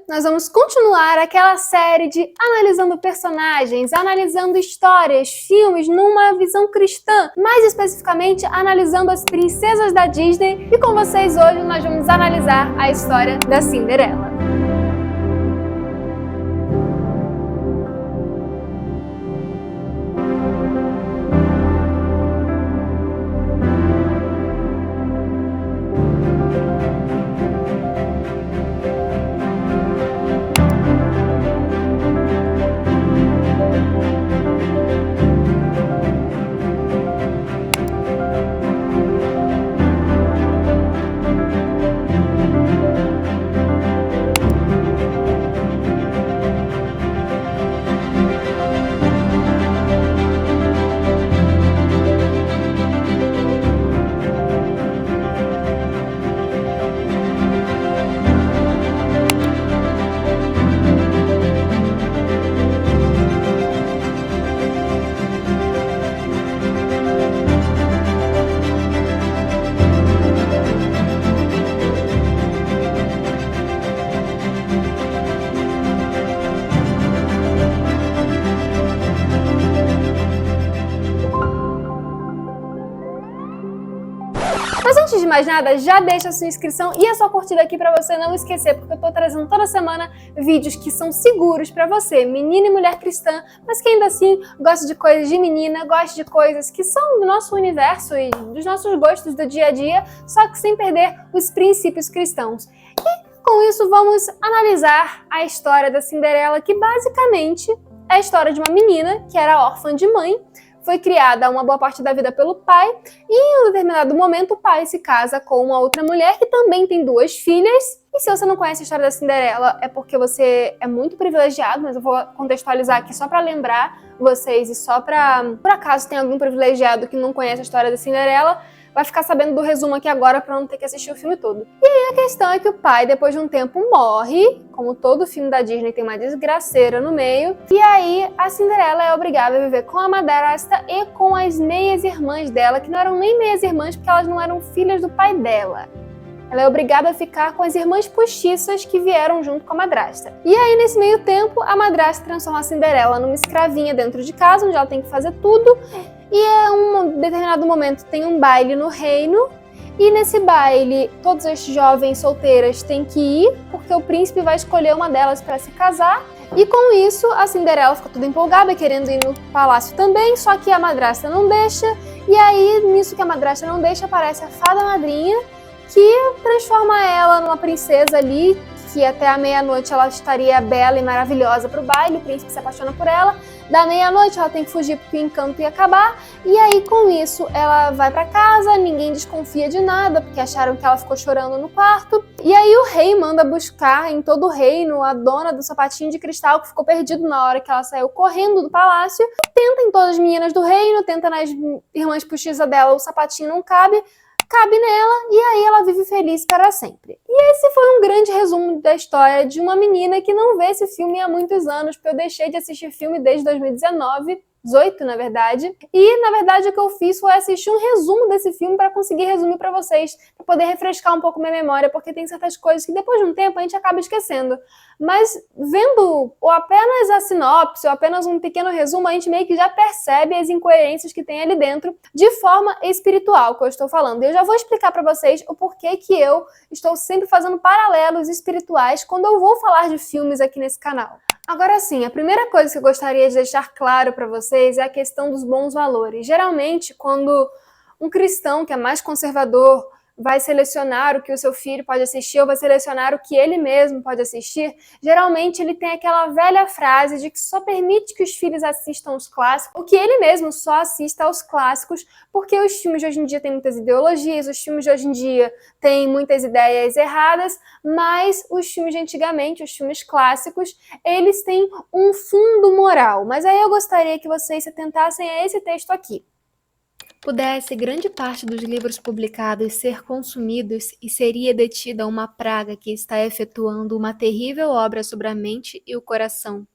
nós vamos continuar aquela série de analisando personagens, analisando histórias, filmes numa visão cristã, mais especificamente analisando as princesas da Disney, e com vocês hoje nós vamos analisar a história da Cinderela. Mas antes de mais nada, já deixa a sua inscrição e a sua curtida aqui pra você não esquecer, porque eu tô trazendo toda semana vídeos que são seguros pra você, menina e mulher cristã, mas que ainda assim gosta de coisas de menina, gosta de coisas que são do nosso universo e dos nossos gostos do dia a dia, só que sem perder os princípios cristãos. E com isso vamos analisar a história da Cinderela, que basicamente é a história de uma menina que era órfã de mãe, foi criada uma boa parte da vida pelo pai, e em um determinado momento o pai se casa com uma outra mulher que também tem duas filhas. E se você não conhece a história da Cinderela, é porque você é muito privilegiado, mas eu vou contextualizar aqui só para lembrar vocês, e só para, por acaso tem algum privilegiado que não conhece a história da Cinderela, vai ficar sabendo do resumo aqui agora para não ter que assistir o filme todo. E aí a questão é que o pai, depois de um tempo, morre. Como todo filme da Disney, tem uma desgraceira no meio. E aí a Cinderela é obrigada a viver com a madrasta e com as meias-irmãs dela, que não eram nem meias-irmãs porque elas não eram filhas do pai dela. Ela é obrigada a ficar com as irmãs postiças que vieram junto com a madrasta. E aí, nesse meio tempo, a madrasta transforma a Cinderela numa escravinha dentro de casa, onde ela tem que fazer tudo. E em um determinado momento tem um baile no reino, e nesse baile todas as jovens solteiras têm que ir, porque o príncipe vai escolher uma delas para se casar. E com isso a Cinderela fica toda empolgada, querendo ir no palácio também, só que a madrasta não deixa. E aí, nisso que a madrasta não deixa, aparece a fada madrinha, que transforma ela numa princesa ali, que até a meia-noite ela estaria bela e maravilhosa para o baile, o príncipe se apaixona por ela. Da meia-noite ela tem que fugir porque o encanto ia acabar, e aí com isso ela vai para casa, ninguém desconfia de nada, porque acharam que ela ficou chorando no quarto. E aí o rei manda buscar em todo o reino a dona do sapatinho de cristal, que ficou perdido na hora que ela saiu correndo do palácio. Tenta em todas as meninas do reino, tenta nas irmãs postiças dela, o sapatinho não cabe nela, e aí ela vive feliz para sempre. E esse foi um grande resumo da história de uma menina que não vê esse filme há muitos anos, porque eu deixei de assistir filme desde 2019, 18 na verdade, e na verdade o que eu fiz foi assistir um resumo desse filme para conseguir resumir para vocês, para poder refrescar um pouco minha memória, porque tem certas coisas que depois de um tempo a gente acaba esquecendo. Mas vendo ou apenas a sinopse, ou apenas um pequeno resumo, a gente meio que já percebe as incoerências que tem ali dentro de forma espiritual, que eu estou falando. E eu já vou explicar para vocês o porquê que eu estou sempre fazendo paralelos espirituais quando eu vou falar de filmes aqui nesse canal. Agora sim, a primeira coisa que eu gostaria de deixar claro para vocês é a questão dos bons valores. Geralmente, quando um cristão que é mais conservador vai selecionar o que o seu filho pode assistir ou vai selecionar o que ele mesmo pode assistir, geralmente ele tem aquela velha frase de que só permite que os filhos assistam os clássicos, ou que ele mesmo só assista aos clássicos, porque os filmes de hoje em dia têm muitas ideologias, os filmes de hoje em dia têm muitas ideias erradas, mas os filmes de antigamente, os filmes clássicos, eles têm um fundo moral. Mas aí eu gostaria que vocês se atentassem a esse texto aqui. Pudesse grande parte dos livros publicados ser consumidos e seria detida uma praga que está efetuando uma terrível obra sobre a mente e o coração,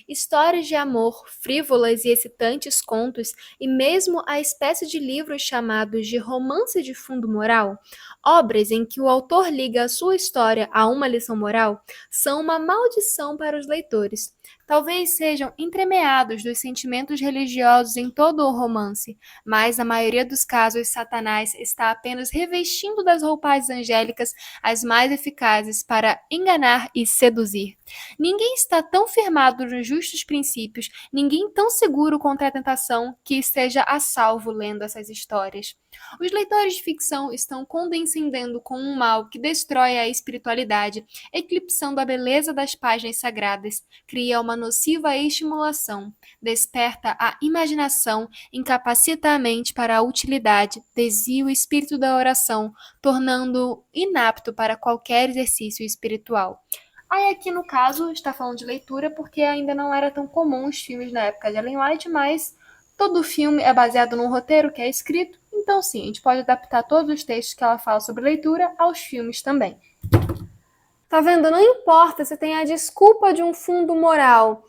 Histórias de amor, frívolas e excitantes contos, e mesmo a espécie de livros chamados de romance de fundo moral, obras em que o autor liga a sua história a uma lição moral, são uma maldição para os leitores. Talvez sejam entremeados dos sentimentos religiosos em todo o romance, mas na maioria dos casos Satanás está apenas revestindo das roupagens angélicas as mais eficazes para enganar e seduzir. Ninguém está tão firmado nos justos princípios, ninguém tão seguro contra a tentação que esteja a salvo lendo essas histórias. Os leitores de ficção estão condescendendo com um mal que destrói a espiritualidade, eclipsando a beleza das páginas sagradas, cria uma nociva estimulação, desperta a imaginação, incapacita a mente para a utilidade, desvia o espírito da oração, tornando-o inapto para qualquer exercício espiritual. Aí aqui no caso está falando de leitura porque ainda não era tão comum os filmes na época de Ellen White, mas todo filme é baseado num roteiro que é escrito, então sim, a gente pode adaptar todos os textos que ela fala sobre leitura aos filmes também. Tá vendo? Não importa se tem a desculpa de um fundo moral.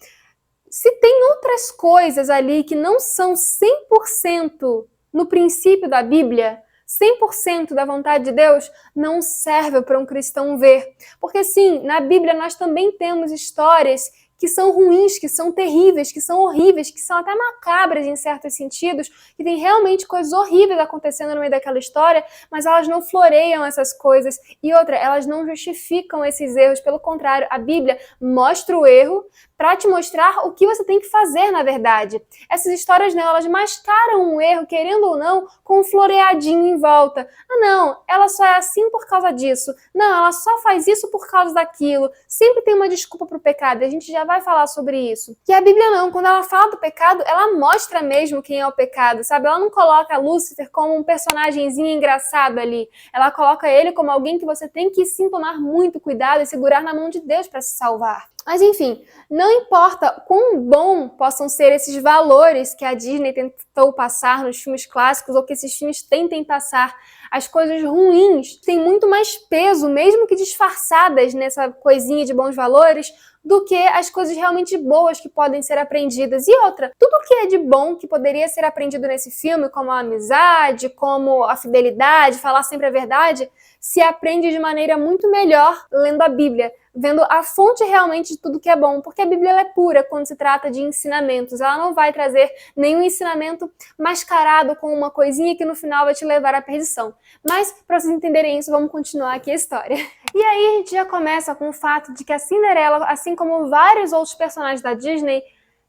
Se tem outras coisas ali que não são 100% no princípio da Bíblia, 100% da vontade de Deus, não serve para um cristão ver. Porque sim, na Bíblia nós também temos histórias que são ruins, que são terríveis, que são horríveis, que são até macabras em certos sentidos, que tem realmente coisas horríveis acontecendo no meio daquela história, mas elas não floreiam essas coisas. E outra, elas não justificam esses erros, pelo contrário, a Bíblia mostra o erro para te mostrar o que você tem que fazer, na verdade. Essas histórias, não, elas mascaram um erro, querendo ou não, com um floreadinho em volta. Ah, não, ela só é assim por causa disso. Não, ela só faz isso por causa daquilo. Sempre tem uma desculpa pro pecado, e a gente já vai falar sobre isso. E a Bíblia não, quando ela fala do pecado, ela mostra mesmo quem é o pecado, sabe? Ela não coloca Lúcifer como um personagemzinho engraçado ali. Ela coloca ele como alguém que você tem que sim tomar muito cuidado e segurar na mão de Deus para se salvar. Mas enfim, não importa quão bom possam ser esses valores que a Disney tentou passar nos filmes clássicos ou que esses filmes tentem passar, as coisas ruins têm muito mais peso, mesmo que disfarçadas nessa coisinha de bons valores, do que as coisas realmente boas que podem ser aprendidas. E outra, tudo que é de bom que poderia ser aprendido nesse filme, como a amizade, como a fidelidade, falar sempre a verdade, se aprende de maneira muito melhor lendo a Bíblia, vendo a fonte realmente de tudo que é bom, porque a Bíblia ela é pura quando se trata de ensinamentos, ela não vai trazer nenhum ensinamento mascarado com uma coisinha que no final vai te levar à perdição. Mas, para vocês entenderem isso, vamos continuar aqui a história. E aí a gente já começa com o fato de que a Cinderela, assim como vários outros personagens da Disney,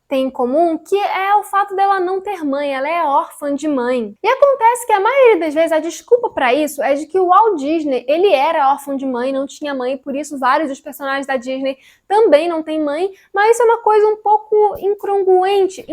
tem em comum, que é o fato dela não ter mãe, ela é órfã de mãe. E acontece que a maioria das vezes a desculpa para isso é de que o Walt Disney, ele era órfão de mãe, não tinha mãe, por isso vários dos personagens da Disney também não têm mãe, mas isso é uma coisa um pouco incongruente,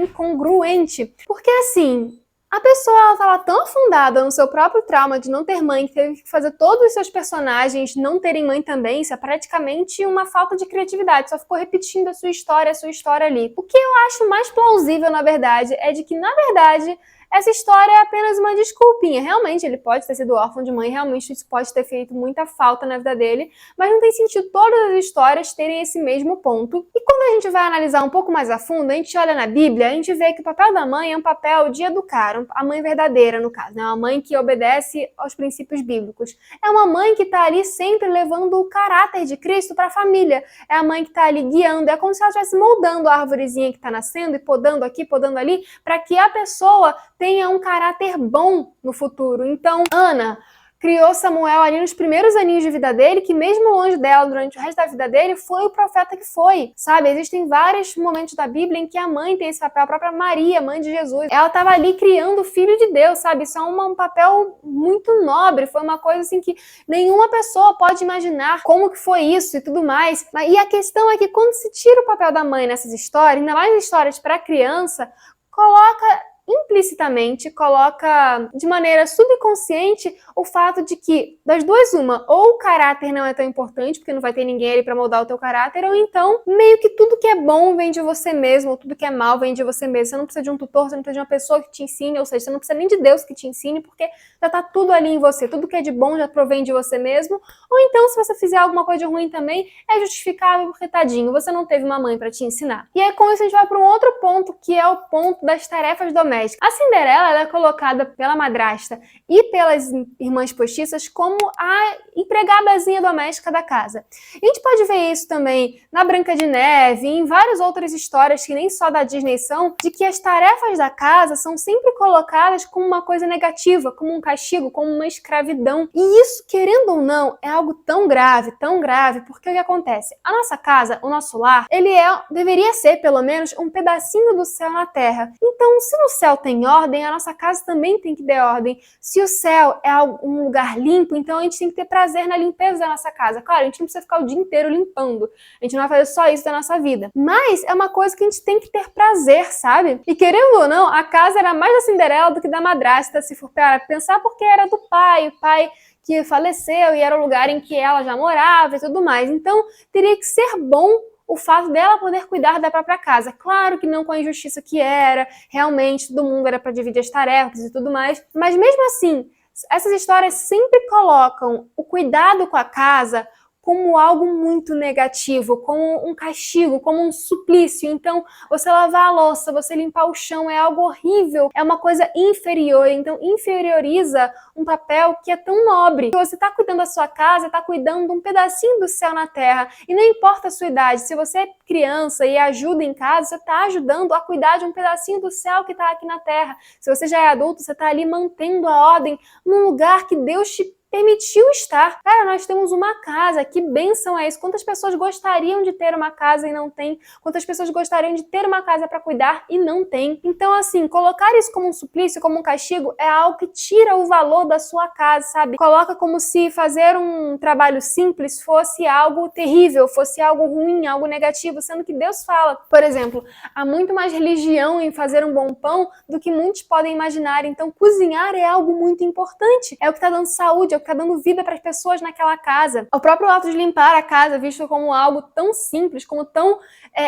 porque assim, a pessoa estava tão afundada no seu próprio trauma de não ter mãe, que teve que fazer todos os seus personagens não terem mãe também. Isso é praticamente uma falta de criatividade, só ficou repetindo a sua história ali. O que eu acho mais plausível, na verdade, é de que, na verdade, essa história é apenas uma desculpinha. Realmente, ele pode ter sido órfão de mãe, realmente isso pode ter feito muita falta na vida dele, mas não tem sentido todas as histórias terem esse mesmo ponto. E quando a gente vai analisar um pouco mais a fundo, a gente olha na Bíblia, a gente vê que o papel da mãe é um papel de educar, a mãe verdadeira, no caso, né? Uma mãe que obedece aos princípios bíblicos. É uma mãe que está ali sempre levando o caráter de Cristo para a família. É a mãe que está ali guiando, é como se ela estivesse moldando a árvorezinha que está nascendo e podando aqui, podando ali, para que a pessoa tenha um caráter bom no futuro. Então, Ana criou Samuel ali nos primeiros aninhos de vida dele, que mesmo longe dela, durante o resto da vida dele, foi o profeta que foi, sabe? Existem vários momentos da Bíblia em que a mãe tem esse papel, a própria Maria, mãe de Jesus. Ela estava ali criando o Filho de Deus, sabe? Isso é um papel muito nobre, foi uma coisa assim que nenhuma pessoa pode imaginar como que foi isso e tudo mais. E a questão é que quando se tira o papel da mãe nessas histórias, ainda mais histórias para criança, coloca implicitamente, coloca de maneira subconsciente o fato de que, das duas uma, ou o caráter não é tão importante, porque não vai ter ninguém ali pra moldar o teu caráter, ou então, meio que tudo que é bom vem de você mesmo, ou tudo que é mal vem de você mesmo. Você não precisa de um tutor, você não precisa de uma pessoa que te ensine, ou seja, você não precisa nem de Deus que te ensine, porque já tá tudo ali em você, tudo que é de bom já provém de você mesmo. Ou então, se você fizer alguma coisa de ruim também, é justificável, porque tadinho, você não teve uma mãe pra te ensinar. E aí, com isso, a gente vai para um outro ponto, que é o ponto das tarefas domésticas. A Cinderela, ela é colocada pela madrasta e pelas irmãs postiças como a empregadazinha doméstica da casa. A gente pode ver isso também na Branca de Neve e em várias outras histórias que nem só da Disney são, de que as tarefas da casa são sempre colocadas como uma coisa negativa, como um castigo, como uma escravidão. E isso, querendo ou não, é algo tão grave, porque o que acontece? A nossa casa, o nosso lar, deveria ser, pelo menos, um pedacinho do céu na terra. Então, se no céu tem ordem, a nossa casa também tem que ter ordem. Se o céu é um lugar limpo, então a gente tem que ter prazer na limpeza da nossa casa. Claro, a gente não precisa ficar o dia inteiro limpando. A gente não vai fazer só isso da nossa vida. Mas é uma coisa que a gente tem que ter prazer, sabe? E querendo ou não, a casa era mais da Cinderela do que da madrasta, se for para pensar, porque era do pai, o pai que faleceu e era o lugar em que ela já morava e tudo mais. Então, teria que ser bom o fato dela poder cuidar da própria casa. Claro que não com a injustiça que era, realmente todo mundo era para dividir as tarefas e tudo mais, mas mesmo assim, essas histórias sempre colocam o cuidado com a casa como algo muito negativo, como um castigo, como um suplício. Então, você lavar a louça, você limpar o chão é algo horrível, é uma coisa inferior, então inferioriza um papel que é tão nobre. Se você está cuidando da sua casa, está cuidando de um pedacinho do céu na terra, e não importa a sua idade, se você é criança e ajuda em casa, você está ajudando a cuidar de um pedacinho do céu que está aqui na terra. Se você já é adulto, você está ali mantendo a ordem num lugar que Deus te permitiu estar. Cara, nós temos uma casa, que bênção é isso? Quantas pessoas gostariam de ter uma casa e não tem? Quantas pessoas gostariam de ter uma casa para cuidar e não tem? Então, assim, colocar isso como um suplício, como um castigo, é algo que tira o valor da sua casa, sabe? Coloca como se fazer um trabalho simples fosse algo terrível, fosse algo ruim, algo negativo, sendo que Deus fala, por exemplo, há muito mais religião em fazer um bom pão do que muitos podem imaginar. Então, cozinhar é algo muito importante. É o que está dando saúde, é o que está dando vida para as pessoas naquela casa. O próprio ato de limpar a casa, visto como algo tão simples, como tão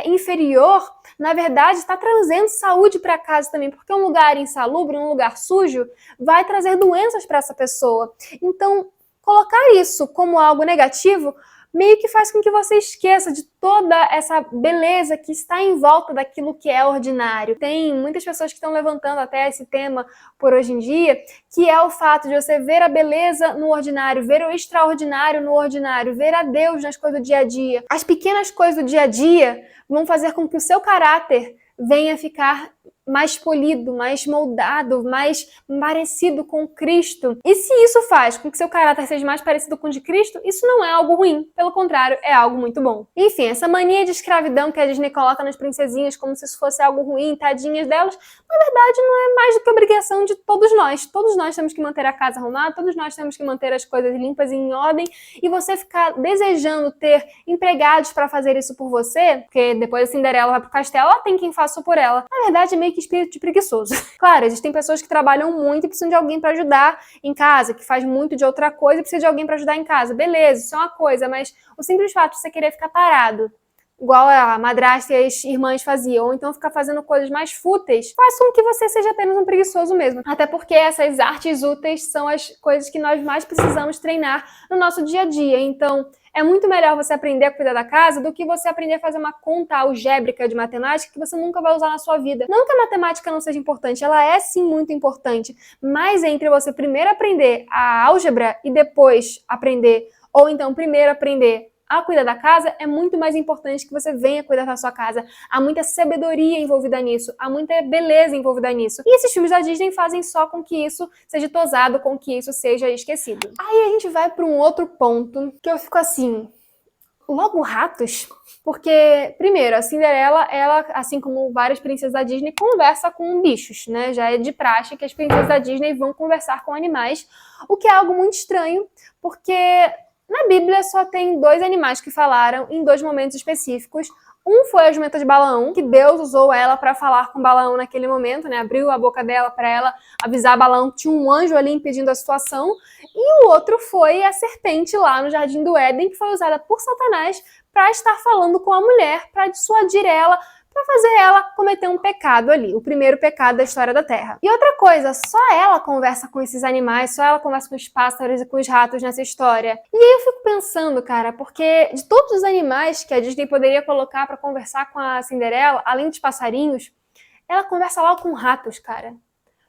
inferior, na verdade está trazendo saúde para a casa também, porque um lugar insalubre, um lugar sujo, vai trazer doenças para essa pessoa. Então, colocar isso como algo negativo meio que faz com que você esqueça de toda essa beleza que está em volta daquilo que é ordinário. Tem muitas pessoas que estão levantando até esse tema por hoje em dia, que é o fato de você ver a beleza no ordinário, ver o extraordinário no ordinário, ver a Deus nas coisas do dia a dia. As pequenas coisas do dia a dia vão fazer com que o seu caráter venha ficar mais polido, mais moldado, mais parecido com Cristo. E se isso faz com que seu caráter seja mais parecido com o de Cristo, isso não é algo ruim. Pelo contrário, é algo muito bom. Enfim, essa mania de escravidão que a Disney coloca nas princesinhas como se isso fosse algo ruim, tadinhas delas, na verdade não é mais do que obrigação de todos nós. Todos nós temos que manter a casa arrumada, todos nós temos que manter as coisas limpas e em ordem, e você ficar desejando ter empregados para fazer isso por você, porque depois a Cinderela vai pro castelo, ela tem quem faça por ela. Na verdade, é meio que espírito de preguiçoso. Claro, existem pessoas que trabalham muito e precisam de alguém para ajudar em casa, que faz muito de outra coisa e precisa de alguém para ajudar em casa. Beleza, isso é uma coisa, mas o simples fato de você querer ficar parado, igual a madrasta e as irmãs faziam, ou então ficar fazendo coisas mais fúteis, faz com que você seja apenas um preguiçoso mesmo. Até porque essas artes úteis são as coisas que nós mais precisamos treinar no nosso dia a dia. Então, é muito melhor você aprender a cuidar da casa do que você aprender a fazer uma conta algébrica de matemática que você nunca vai usar na sua vida. Não que a matemática não seja importante, ela é sim muito importante, mas entre você primeiro aprender a álgebra e depois aprender, ou então primeiro aprender a cuidar da casa, é muito mais importante que você venha cuidar da sua casa. Há muita sabedoria envolvida nisso, há muita beleza envolvida nisso. E esses filmes da Disney fazem só com que isso seja tosado, com que isso seja esquecido. Aí a gente vai para um outro ponto que eu fico assim, logo ratos? Porque, primeiro, a Cinderela, ela, assim como várias princesas da Disney, conversa com bichos, né? Já é de praxe que as princesas da Disney vão conversar com animais, o que é algo muito estranho, porque Na Bíblia só tem 2 animais que falaram em 2 momentos específicos. Um foi a jumenta de Balaão, que Deus usou ela para falar com Balaão naquele momento, né? Abriu a boca dela para ela avisar Balaão que tinha um anjo ali impedindo a situação. E o outro foi a serpente lá no Jardim do Éden, que foi usada por Satanás para estar falando com a mulher, para dissuadir ela, para fazer ela cometer um pecado ali, o primeiro pecado da história da Terra. E outra coisa, só ela conversa com esses animais, só ela conversa com os pássaros e com os ratos nessa história. E aí eu fico pensando, cara, porque de todos os animais que a Disney poderia colocar para conversar com a Cinderela, além dos passarinhos, ela conversa logo com ratos, cara.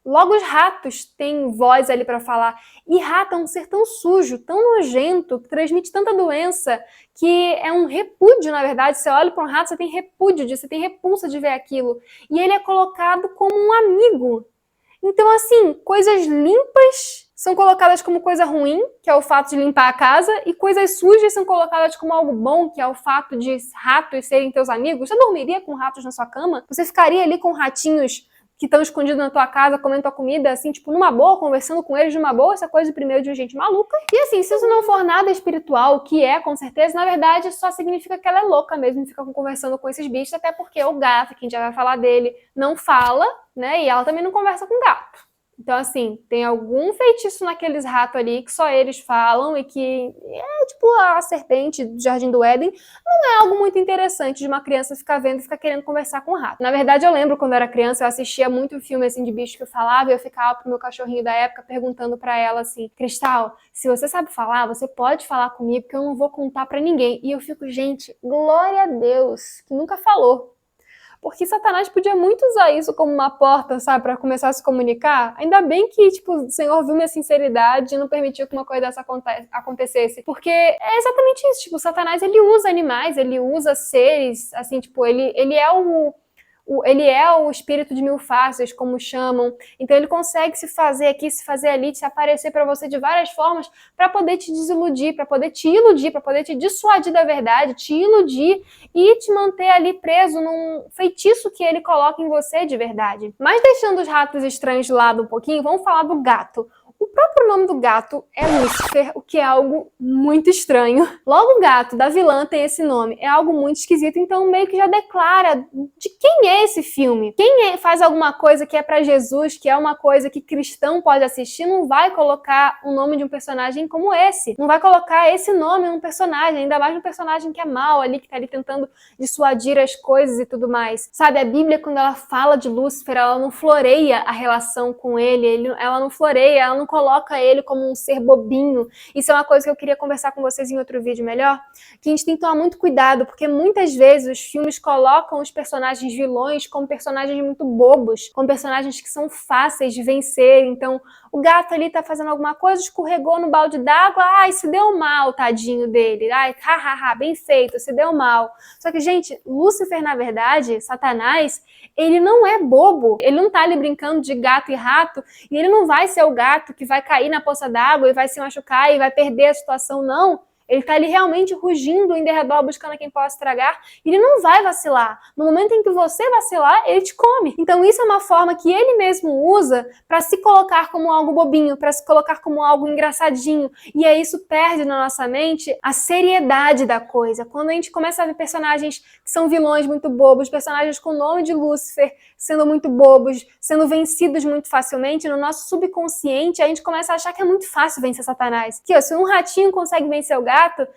Logo os ratos têm voz ali para falar. E rato é um ser tão sujo, tão nojento, que transmite tanta doença, que é um repúdio, na verdade. Você olha para um rato, você tem repúdio disso, você tem repulsa de ver aquilo. E ele é colocado como um amigo. Então, assim, coisas limpas são colocadas como coisa ruim, que é o fato de limpar a casa, e coisas sujas são colocadas como algo bom, que é o fato de ratos serem teus amigos. Você dormiria com ratos na sua cama? Você ficaria ali com ratinhos que estão escondidos na tua casa, comendo tua comida, assim, tipo, numa boa, conversando com eles numa boa, essa coisa primeiro de gente maluca. E assim, se isso não for nada espiritual, o que é, com certeza, na verdade, só significa que ela é louca mesmo, fica conversando com esses bichos, até porque o gato, que a gente já vai falar dele, não fala, né, e ela também não conversa com gato. Então, assim, tem algum feitiço naqueles ratos ali que só eles falam e que é tipo a serpente do Jardim do Éden. Não é algo muito interessante de uma criança ficar vendo e ficar querendo conversar com o rato. Na verdade, eu lembro quando eu era criança, eu assistia muito filme assim de bicho que eu falava e eu ficava pro meu cachorrinho da época perguntando pra ela assim: Cristal, se você sabe falar, você pode falar comigo que eu não vou contar pra ninguém. E eu fico, gente, glória a Deus, que nunca falou. Porque Satanás podia muito usar isso como uma porta, sabe, para começar a se comunicar. Ainda bem que, tipo, o Senhor viu minha sinceridade e não permitiu que uma coisa dessa acontecesse. Porque é exatamente isso, tipo, Satanás, ele usa animais, ele usa seres, assim, tipo, ele é o espírito de 1000 faces, como chamam. Então ele consegue se fazer aqui, se fazer ali, se aparecer para você de várias formas para poder te desiludir, para poder te iludir, para poder te dissuadir da verdade, te iludir e te manter ali preso num feitiço que ele coloca em você de verdade. Mas deixando os ratos estranhos de lado um pouquinho, vamos falar do gato. O próprio nome do gato é Lúcifer, o que é algo muito estranho. Logo o gato da vilã tem esse nome, é algo muito esquisito, então meio que já declara de quem é esse filme. Quem faz alguma coisa que é pra Jesus, que é uma coisa que cristão pode assistir, não vai colocar o nome de um personagem como esse. Não vai colocar esse nome num personagem, ainda mais um personagem que é mau ali, que tá ali tentando dissuadir as coisas e tudo mais. Sabe, a Bíblia, quando ela fala de Lúcifer, ela não floreia a relação com ele, ela não floreia, ela não coloca ele como um ser bobinho. Isso é uma coisa que eu queria conversar com vocês em outro vídeo melhor, que a gente tem que tomar muito cuidado, porque muitas vezes os filmes colocam os personagens vilões como personagens muito bobos, como personagens que são fáceis de vencer. Então, o gato ali tá fazendo alguma coisa, escorregou no balde d'água, ai, se deu mal, tadinho dele, ai, hahaha, bem feito, se deu mal. Só que, gente, Lúcifer, na verdade, Satanás, ele não é bobo, ele não tá ali brincando de gato e rato, e ele não vai ser o gato que vai cair na poça d'água e vai se machucar e vai perder a situação, não. Ele tá ali realmente rugindo em derredor, buscando quem possa estragar, e ele não vai vacilar. No momento em que você vacilar, ele te come. Então isso é uma forma que ele mesmo usa para se colocar como algo bobinho, para se colocar como algo engraçadinho. E aí isso perde na nossa mente a seriedade da coisa. Quando a gente começa a ver personagens que são vilões muito bobos, personagens com o nome de Lúcifer sendo muito bobos, sendo vencidos muito facilmente, no nosso subconsciente a gente começa a achar que é muito fácil vencer Satanás. Que, ó, se um ratinho consegue vencer o gato,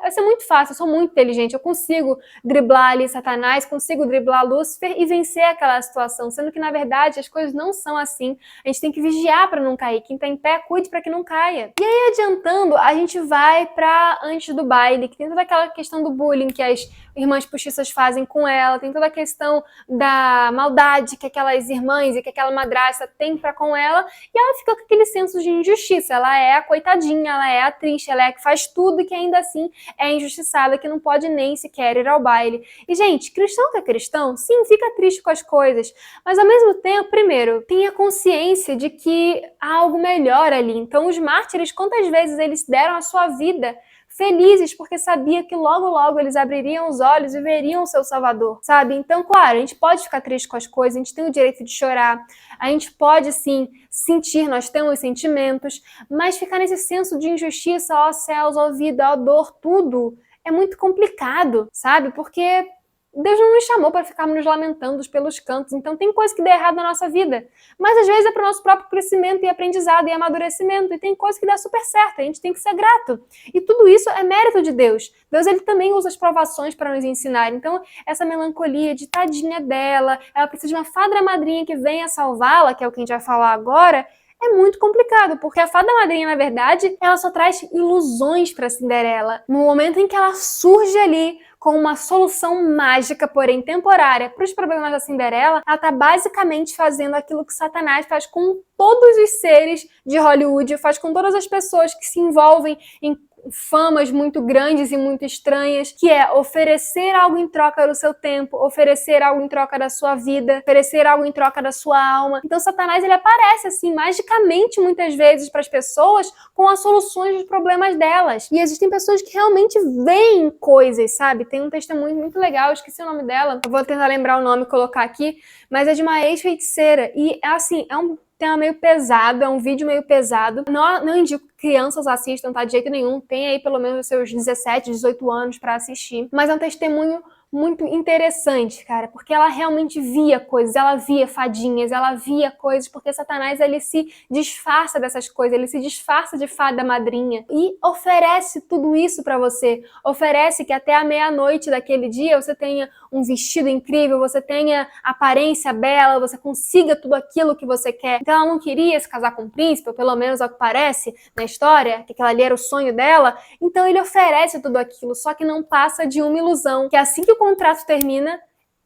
vai ser muito fácil, eu sou muito inteligente, eu consigo driblar ali Satanás, consigo driblar Lúcifer e vencer aquela situação, sendo que na verdade as coisas não são assim. A gente tem que vigiar para não cair, quem tá em pé cuide para que não caia. E aí adiantando, a gente vai para antes do baile, que tem toda aquela questão do bullying que as irmãs postiças fazem com ela, tem toda a questão da maldade que aquelas irmãs e que aquela madrasta tem para com ela, e ela fica com aquele senso de injustiça. Ela é a coitadinha, ela é a triste, ela é a que faz tudo e que ainda assim é injustiçada, que não pode nem sequer ir ao baile. E, gente, cristão que é cristão, sim, fica triste com as coisas, mas ao mesmo tempo, primeiro, tenha consciência de que há algo melhor ali. Então, os mártires, quantas vezes eles deram a sua vida felizes, porque sabia que logo, logo eles abririam os olhos e veriam o seu Salvador, sabe? Então, claro, a gente pode ficar triste com as coisas, a gente tem o direito de chorar, a gente pode, sim, sentir, nós temos sentimentos, mas ficar nesse senso de injustiça, ó céus, ó vida, ó dor, tudo, é muito complicado, sabe? Porque Deus não nos chamou para ficarmos nos lamentando pelos cantos, então tem coisa que dá errado na nossa vida. Mas às vezes é para o nosso próprio crescimento e aprendizado e amadurecimento, e tem coisa que dá super certo, a gente tem que ser grato. E tudo isso é mérito de Deus. Deus, ele também usa as provações para nos ensinar. Então essa melancolia de tadinha dela, ela precisa de uma fada madrinha que venha salvá-la, que é o que a gente vai falar agora, é muito complicado, porque a fada madrinha, na verdade, ela só traz ilusões para Cinderela. No momento em que ela surge ali com uma solução mágica, porém temporária, para os problemas da Cinderela, ela está basicamente fazendo aquilo que Satanás faz com todos os seres de Hollywood, faz com todas as pessoas que se envolvem em famas muito grandes e muito estranhas, que é oferecer algo em troca do seu tempo, oferecer algo em troca da sua vida, oferecer algo em troca da sua alma. Então Satanás, ele aparece assim magicamente muitas vezes para as pessoas com as soluções dos problemas delas. E existem pessoas que realmente veem coisas, sabe? Tem um testemunho muito legal, eu esqueci o nome dela, eu vou tentar lembrar o nome e colocar aqui, mas é de uma ex-feiticeira e assim, é um tema meio pesado, é um vídeo meio pesado. Não indico que crianças assistam, tá? De jeito nenhum. Tem aí pelo menos os seus 17, 18 anos pra assistir. Mas é um testemunho muito interessante, cara, porque ela realmente via coisas, ela via fadinhas, ela via coisas, porque Satanás, ele se disfarça dessas coisas, ele se disfarça de fada madrinha e oferece tudo isso pra você, oferece que até a meia-noite daquele dia você tenha um vestido incrível, você tenha aparência bela, você consiga tudo aquilo que você quer. Então ela não queria se casar com o príncipe, ou pelo menos ao que parece na história, que aquilo ali era o sonho dela, então ele oferece tudo aquilo, só que não passa de uma ilusão, que assim que o contrato termina,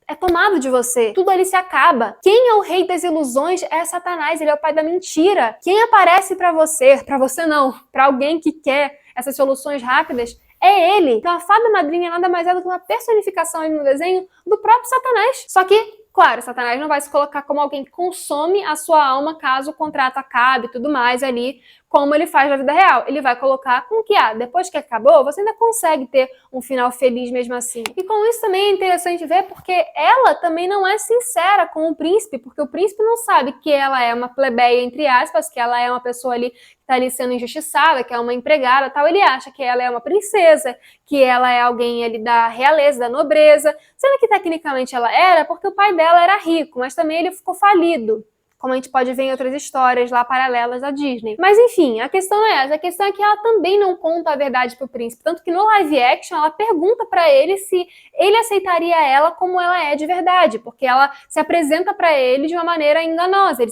é tomado de você. Tudo ali se acaba. Quem é o rei das ilusões é Satanás, ele é o pai da mentira. Quem aparece pra você não, pra alguém que quer essas soluções rápidas, é ele. Então a fada madrinha nada mais é do que uma personificação ali no desenho do próprio Satanás. Só que, claro, Satanás não vai se colocar como alguém que consome a sua alma caso o contrato acabe e tudo mais ali, como ele faz na vida real. Ele vai colocar com que, depois que acabou, você ainda consegue ter um final feliz mesmo assim. E com isso também é interessante ver porque ela também não é sincera com o príncipe, porque o príncipe não sabe que ela é uma plebeia, entre aspas, que ela é uma pessoa ali que tá ali sendo injustiçada, que é uma empregada tal. Ele acha que ela é uma princesa, que ela é alguém ali da realeza, da nobreza, sendo que tecnicamente ela era porque o pai dela era rico, mas também ele ficou falido, como a gente pode ver em outras histórias lá paralelas da Disney. Mas enfim, a questão não é essa, a questão é que ela também não conta a verdade pro príncipe, tanto que no live action ela pergunta pra ele se ele aceitaria ela como ela é de verdade, porque ela se apresenta pra ele de uma maneira enganosa,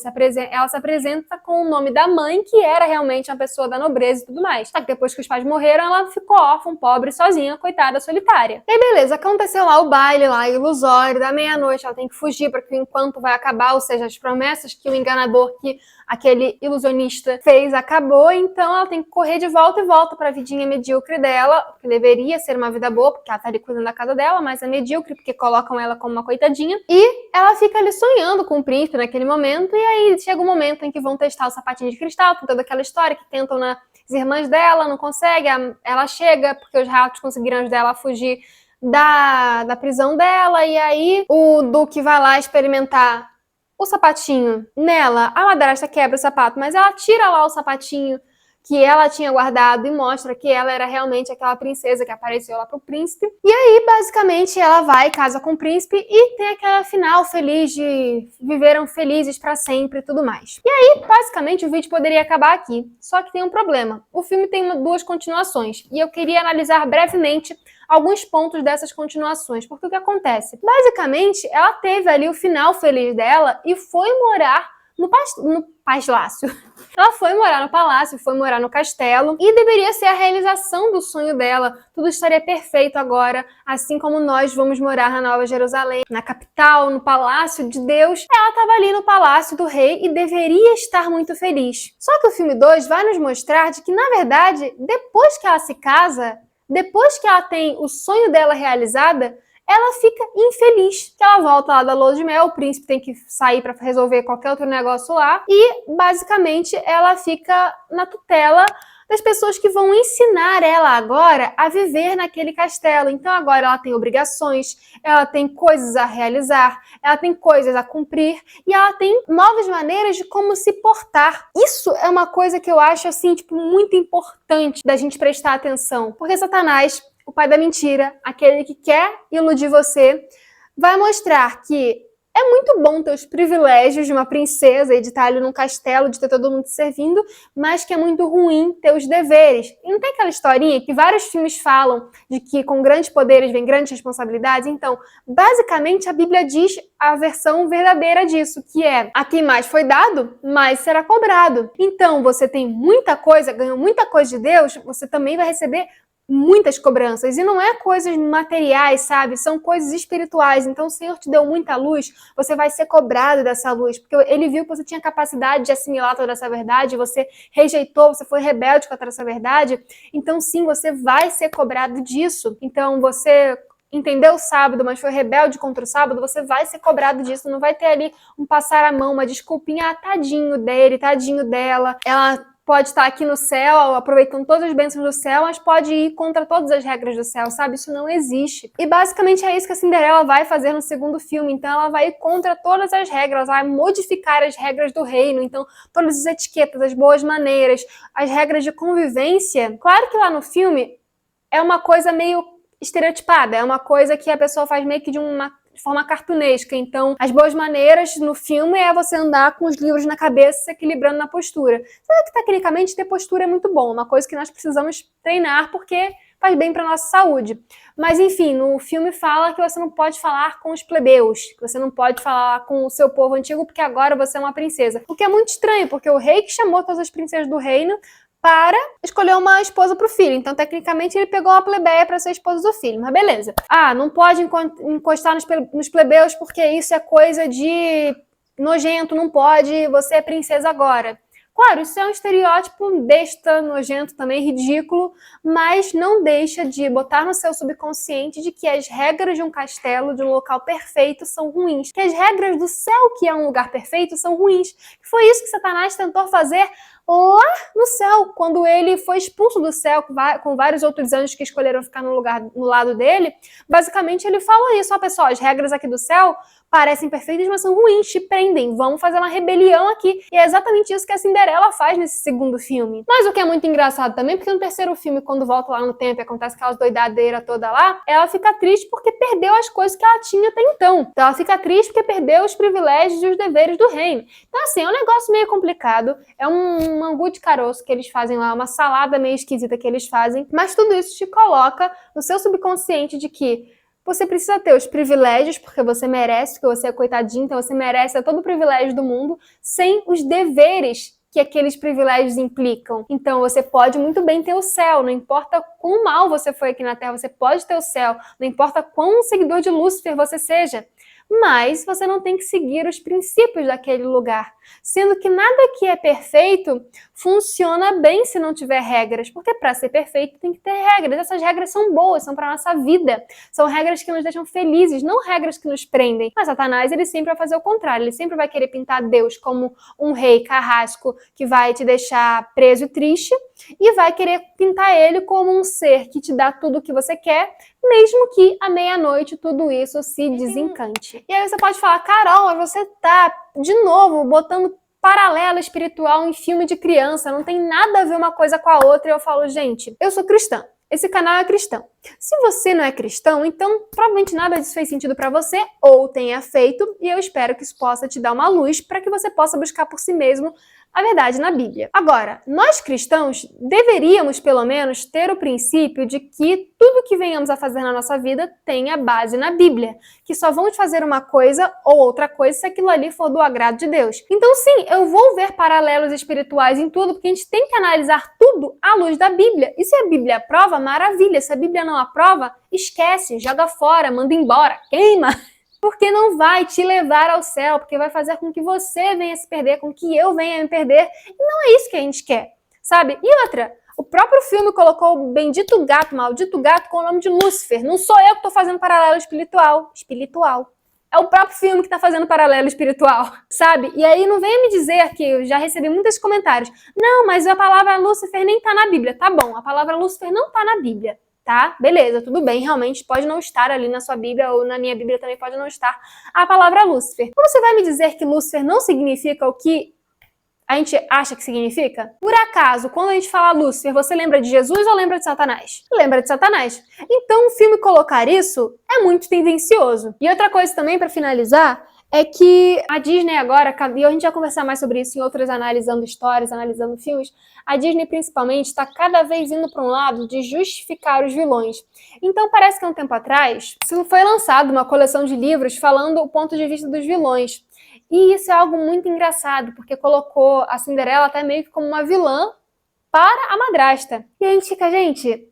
ela se apresenta com o nome da mãe, que era realmente uma pessoa da nobreza e tudo mais. Só que depois que os pais morreram, ela ficou órfã, pobre, sozinha, coitada, solitária. E aí beleza, aconteceu lá o baile lá, ilusório, da meia-noite, ela tem que fugir para que o encanto vai acabar, ou seja, as promessas que o enganador, que aquele ilusionista fez, acabou, então ela tem que correr de volta e volta para a vidinha medíocre dela, que deveria ser uma vida boa, porque ela tá ali cuidando da casa dela, mas é medíocre porque colocam ela como uma coitadinha, e ela fica ali sonhando com o príncipe naquele momento, e aí chega um momento em que vão testar o sapatinho de cristal, com toda aquela história que tentam nas irmãs dela, não consegue, ela chega porque os ratos conseguiram ajudar ela a fugir da prisão dela, e aí o Duque vai lá experimentar o sapatinho nela, a madrasta quebra o sapato, mas ela tira lá o sapatinho que ela tinha guardado e mostra que ela era realmente aquela princesa que apareceu lá pro príncipe. E aí, basicamente, ela vai, casa com o príncipe e tem aquela final feliz de viveram felizes pra sempre e tudo mais. E aí, basicamente, o vídeo poderia acabar aqui. Só que tem um problema. O filme tem duas continuações e eu queria analisar brevemente alguns pontos dessas continuações, porque o que acontece? Basicamente, ela teve ali o final feliz dela e foi morar no palácio. Ela foi morar no palácio, foi morar no castelo e deveria ser a realização do sonho dela. Tudo estaria perfeito agora, assim como nós vamos morar na Nova Jerusalém, na capital, no palácio de Deus. Ela estava ali no palácio do rei e deveria estar muito feliz. Só que o filme 2 vai nos mostrar de que, na verdade, depois que ela se casa, depois que ela tem o sonho dela realizada, ela fica infeliz, que ela volta lá da lua de mel, o príncipe tem que sair para resolver qualquer outro negócio lá, e basicamente ela fica na tutela das pessoas que vão ensinar ela agora a viver naquele castelo. Então agora ela tem obrigações, ela tem coisas a realizar, ela tem coisas a cumprir e ela tem novas maneiras de como se portar. Isso é uma coisa que eu acho assim, tipo, muito importante da gente prestar atenção, porque Satanás, o pai da mentira, aquele que quer iludir você, vai mostrar que é muito bom ter os privilégios de uma princesa e de estar ali num castelo, de ter todo mundo te servindo, mas que é muito ruim ter os deveres. E não tem aquela historinha que vários filmes falam de que com grandes poderes vem grandes responsabilidades? Então, basicamente, a Bíblia diz a versão verdadeira disso, que é: a quem mais foi dado, mais será cobrado. Então, você tem muita coisa, ganhou muita coisa de Deus, você também vai receber muitas cobranças, e não é coisas materiais, sabe? São coisas espirituais. Então o Senhor te deu muita luz, você vai ser cobrado dessa luz, porque ele viu que você tinha capacidade de assimilar toda essa verdade, você rejeitou, você foi rebelde contra essa verdade, então sim, você vai ser cobrado disso. Então você entendeu o sábado, mas foi rebelde contra o sábado, você vai ser cobrado disso, não vai ter ali um passar a mão, uma desculpinha, tadinho dele, tadinho dela, ela pode estar aqui no céu, aproveitando todas as bênçãos do céu, mas pode ir contra todas as regras do céu, sabe? Isso não existe. E basicamente é isso que a Cinderela vai fazer no segundo filme. Então ela vai ir contra todas as regras, vai modificar as regras do reino. Então todas as etiquetas, as boas maneiras, as regras de convivência. Claro que lá no filme é uma coisa meio estereotipada, é uma coisa que a pessoa faz meio que de forma cartunesca. Então, as boas maneiras no filme é você andar com os livros na cabeça, se equilibrando na postura. Sabe que, tecnicamente, ter postura é muito bom, uma coisa que nós precisamos treinar porque faz bem para nossa saúde. Mas, enfim, no filme fala que você não pode falar com os plebeus, que você não pode falar com o seu povo antigo porque agora você é uma princesa. O que é muito estranho, porque o rei que chamou todas as princesas do reino para escolher uma esposa pro filho. Então, tecnicamente, ele pegou uma plebeia para ser a esposa do filho. Mas beleza. Ah, não pode encostar nos plebeus porque isso é coisa de nojento, não pode, você é princesa agora. Claro, isso é um estereótipo besta, nojento, também ridículo, mas não deixa de botar no seu subconsciente de que as regras de um castelo, de um local perfeito, são ruins. Que as regras do céu, que é um lugar perfeito, são ruins. Foi isso que Satanás tentou fazer lá no céu, quando ele foi expulso do céu com vários outros anjos que escolheram ficar no lado dele. Basicamente ele falou isso: ó, pessoal, as regras aqui do céu parecem perfeitas, mas são ruins, te prendem, vamos fazer uma rebelião aqui. E é exatamente isso que a Cinderela faz nesse segundo filme. Mas o que é muito engraçado também, porque no terceiro filme, quando volta lá no tempo e acontece aquelas doidadeiras toda lá, ela fica triste porque perdeu as coisas que ela tinha até então. Então ela fica triste porque perdeu os privilégios e os deveres do reino. Então assim, é um negócio meio complicado, é um angu de caroço que eles fazem lá, uma salada meio esquisita que eles fazem, mas tudo isso te coloca no seu subconsciente de que você precisa ter os privilégios, porque você merece, porque você é coitadinho, então você merece todo o privilégio do mundo, sem os deveres que aqueles privilégios implicam. Então você pode muito bem ter o céu, não importa quão mal você foi aqui na Terra, você pode ter o céu, não importa quão seguidor de Lúcifer você seja, mas você não tem que seguir os princípios daquele lugar. Sendo que nada que é perfeito funciona bem se não tiver regras, porque para ser perfeito tem que ter regras. Essas regras são boas, são para nossa vida, são regras que nos deixam felizes, não regras que nos prendem. Mas Satanás, ele sempre vai fazer o contrário, ele sempre vai querer pintar Deus como um rei carrasco que vai te deixar preso e triste, e vai querer pintar ele como um ser que te dá tudo o que você quer, mesmo que à meia-noite tudo isso se desencante. E aí você pode falar: Carol, mas você tá, de novo, botando paralela espiritual em filme de criança, não tem nada a ver uma coisa com a outra. E eu falo: gente, eu sou cristã, esse canal é cristão. Se você não é cristão, então provavelmente nada disso fez sentido para você, ou tenha feito, e eu espero que isso possa te dar uma luz para que você possa buscar por si mesmo a verdade na Bíblia. Agora, nós cristãos deveríamos, pelo menos, ter o princípio de que tudo que venhamos a fazer na nossa vida tenha base na Bíblia, que só vamos fazer uma coisa ou outra coisa se aquilo ali for do agrado de Deus. Então sim, eu vou ver paralelos espirituais em tudo, porque a gente tem que analisar tudo à luz da Bíblia. E se a Bíblia aprova, maravilha. Se a Bíblia não aprova, esquece, joga fora, manda embora, queima. Porque não vai te levar ao céu, porque vai fazer com que você venha se perder, com que eu venha me perder. E não é isso que a gente quer, sabe? E outra, o próprio filme colocou o bendito gato, maldito gato, com o nome de Lúcifer. Não sou eu que estou fazendo paralelo espiritual. É o próprio filme que tá fazendo paralelo espiritual, sabe? E aí não venha me dizer que eu já recebi muitos comentários. Não, mas a palavra Lúcifer nem tá na Bíblia. Tá bom, a palavra Lúcifer não tá na Bíblia, tá? Beleza, tudo bem, realmente pode não estar ali na sua Bíblia ou na minha Bíblia também pode não estar a palavra Lúcifer. Então você vai me dizer que Lúcifer não significa o que a gente acha que significa? Por acaso, quando a gente fala Lúcifer, você lembra de Jesus ou lembra de Satanás? Lembra de Satanás. Então, o filme colocar isso é muito tendencioso. E outra coisa também, para finalizar, é que a Disney agora, e a gente vai conversar mais sobre isso em outras analisando histórias, analisando filmes, a Disney principalmente está cada vez indo para um lado de justificar os vilões. Então parece que há um tempo atrás foi lançado uma coleção de livros falando o ponto de vista dos vilões. E isso é algo muito engraçado, porque colocou a Cinderela até meio que como uma vilã para a madrasta. E a gente fica, gente,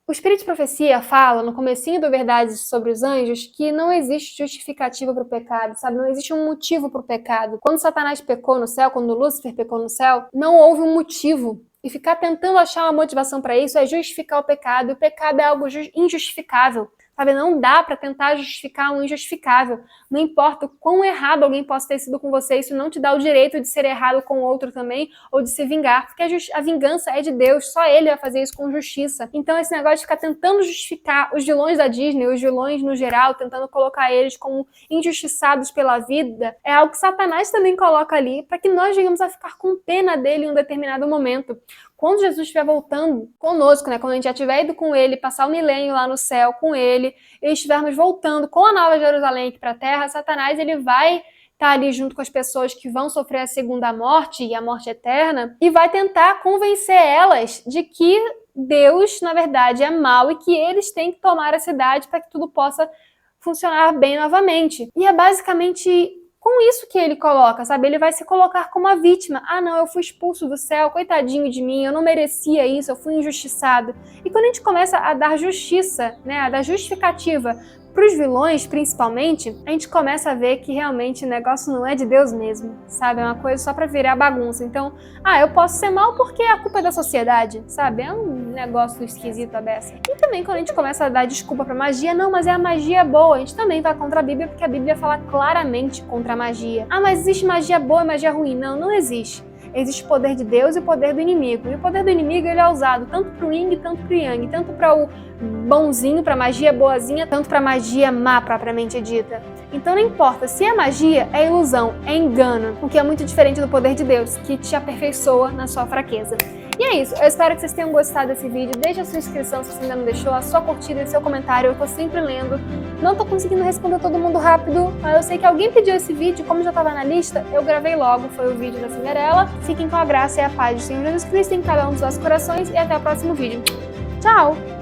o Espírito de Profecia fala, no comecinho do Verdades sobre os Anjos, que não existe justificativa para o pecado, sabe? Não existe um motivo para o pecado. Quando Satanás pecou no céu, quando Lúcifer pecou no céu, não houve um motivo. E ficar tentando achar uma motivação para isso é justificar o pecado. E o pecado é algo injustificável. Sabe, não dá para tentar justificar o injustificável. Não importa o quão errado alguém possa ter sido com você, isso não te dá o direito de ser errado com o outro também, ou de se vingar, porque a vingança é de Deus, só Ele vai fazer isso com justiça. Então esse negócio de ficar tentando justificar os vilões da Disney, os vilões no geral, tentando colocar eles como injustiçados pela vida, é algo que Satanás também coloca ali, para que nós venhamos a ficar com pena dele em um determinado momento. Quando Jesus estiver voltando conosco, né, quando a gente já estiver ido com ele, passar o milênio lá no céu com ele, e estivermos voltando com a Nova Jerusalém aqui para a Terra, Satanás ele vai estar ali junto com as pessoas que vão sofrer a segunda morte e a morte eterna, e vai tentar convencer elas de que Deus, na verdade, é mau e que eles têm que tomar a cidade para que tudo possa funcionar bem novamente. E é basicamente com isso que ele coloca, sabe? Ele vai se colocar como a vítima. Ah, não, eu fui expulso do céu, coitadinho de mim, eu não merecia isso, eu fui injustiçado. E quando a gente começa a dar justiça, né, a dar justificativa para os vilões, principalmente, a gente começa a ver que realmente o negócio não é de Deus mesmo, sabe? É uma coisa só para virar bagunça. Então, eu posso ser mal porque a culpa é da sociedade, sabe? É um negócio esquisito a beça. E também quando a gente começa a dar desculpa para magia, não, mas é a magia boa. A gente também vai contra a Bíblia porque a Bíblia fala claramente contra a magia. Ah, mas existe magia boa e magia ruim? Não, não existe. Existe o poder de Deus e o poder do inimigo. E o poder do inimigo ele é usado tanto pro yin, tanto pro yang, tanto para o bonzinho, para magia boazinha, tanto para magia má propriamente dita. Então não importa se a magia é ilusão, é engano, o que é muito diferente do poder de Deus, que te aperfeiçoa na sua fraqueza. E é isso, eu espero que vocês tenham gostado desse vídeo. Deixa a sua inscrição se você ainda não deixou, a sua curtida e seu comentário, eu tô sempre lendo. Não tô conseguindo responder todo mundo rápido, mas eu sei que alguém pediu esse vídeo, como já tava na lista, eu gravei logo, foi o vídeo da Cinderela. Fiquem com a graça e a paz do Senhor Jesus Cristo em cada um dos nossos corações e até o próximo vídeo. Tchau!